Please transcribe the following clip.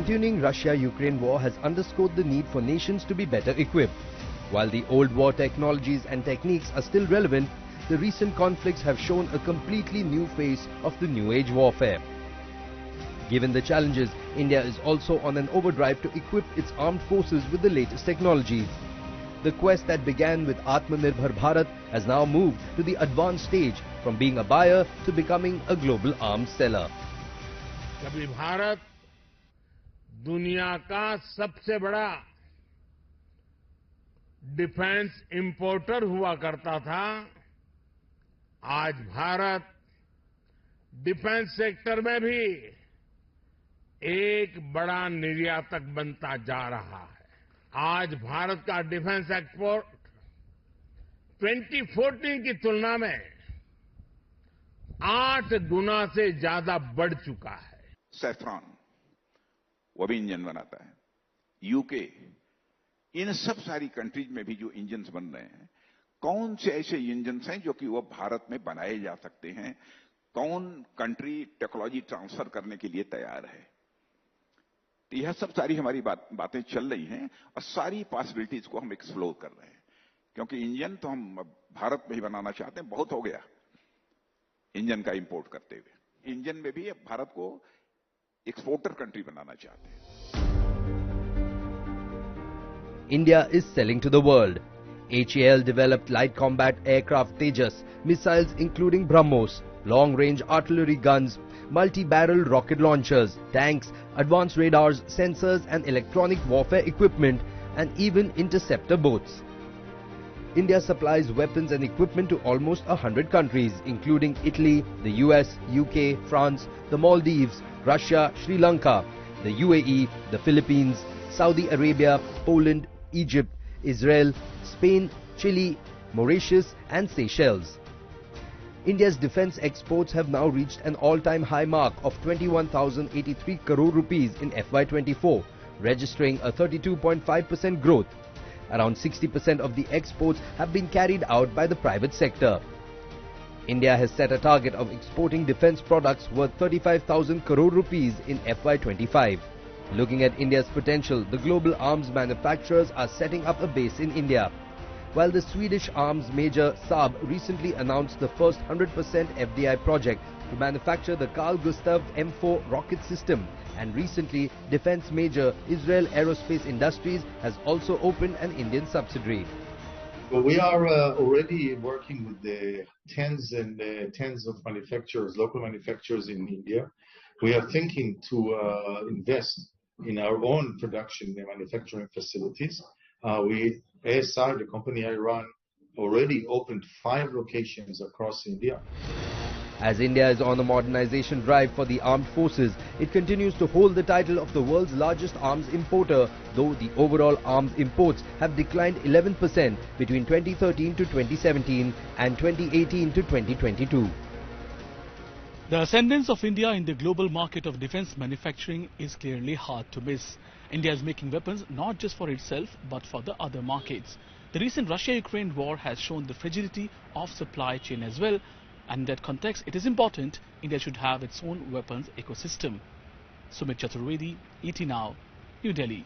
continuing Russia-Ukraine war has underscored the need for nations to be better equipped. While the old war technologies and techniques are still relevant, the recent conflicts have shown a completely new face of the new age warfare. Given the challenges, India is also on an overdrive to equip its armed forces with the latest technologies. The quest that began with Atmanirbhar Bharat has now moved to the advanced stage, from being a buyer to becoming a global arms seller. कभी भारत दुनिया का सबसे बड़ा defence importer हुआ करता था, आज Bharat defence sector में भी एक बड़ा निर्यातक बनता जा रहा है। आज भारत का डिफेंस एक्सपोर्ट 2014 की तुलना में 8 गुना से ज्यादा बढ़ चुका है। सैफ्रॉन वो भी इंजन बनाता है, यूके, इन सब सारी कंट्रीज में भी जो इंजन्स बन रहे हैं, कौन से ऐसे इंजन्स हैं जो कि वो भारत में बनाए जा सकते हैं? कौन कंट्री टेक्नोलॉजी ट्रांसफर करने के लिए तैयार है? यह सब सारी हमारी बातें चल रही हैं और सारी पॉसिबिलिटीज को हम एक्सप्लोर कर रहे हैं, क्योंकि इंजन तो हम भारत में ही बनाना चाहते हैं। बहुत हो गया इंजन का इंपोर्ट करते हुए। इंजन में भी अब भारत को एक्सपोर्टर कंट्री बनाना चाहते हैं। India is selling to the world. HAL developed light combat aircraft Tejas, missiles including BrahMos, long-range artillery guns, multi-barrel rocket launchers, tanks, advanced radars, sensors and electronic warfare equipment, and even interceptor boats. India supplies weapons and equipment to almost 100 countries, including Italy, the US, UK, France, the Maldives, Russia, Sri Lanka, the UAE, the Philippines, Saudi Arabia, Poland, Egypt, Israel, Spain, Chile, Mauritius and Seychelles. India's defence exports have now reached an all-time high mark of 21,083 crore rupees in FY24, registering a 32.5% growth. Around 60% of the exports have been carried out by the private sector. India has set a target of exporting defence products worth 35,000 crore rupees in FY25. Looking at India's potential, the global arms manufacturers are setting up a base in India. While the Swedish arms major Saab recently announced the first 100% FDI project to manufacture the Carl Gustav M4 rocket system, and recently defence major Israel Aerospace Industries has also opened an Indian subsidiary. Well, we are already working with the tens of manufacturers, local manufacturers in India. We are thinking to invest in our own production and manufacturing facilities. ASI, the company I run, already opened 5 locations across India. As India is on a modernization drive for the armed forces, it continues to hold the title of the world's largest arms importer, though the overall arms imports have declined 11% between 2013 to 2017 and 2018 to 2022. The ascendance of India in the global market of defence manufacturing is clearly hard to miss. India is making weapons not just for itself but for the other markets. The recent Russia-Ukraine war has shown the fragility of supply chain as well, and in that context it is important India should have its own weapons ecosystem. Sumit Chaturvedi, ET Now, New Delhi.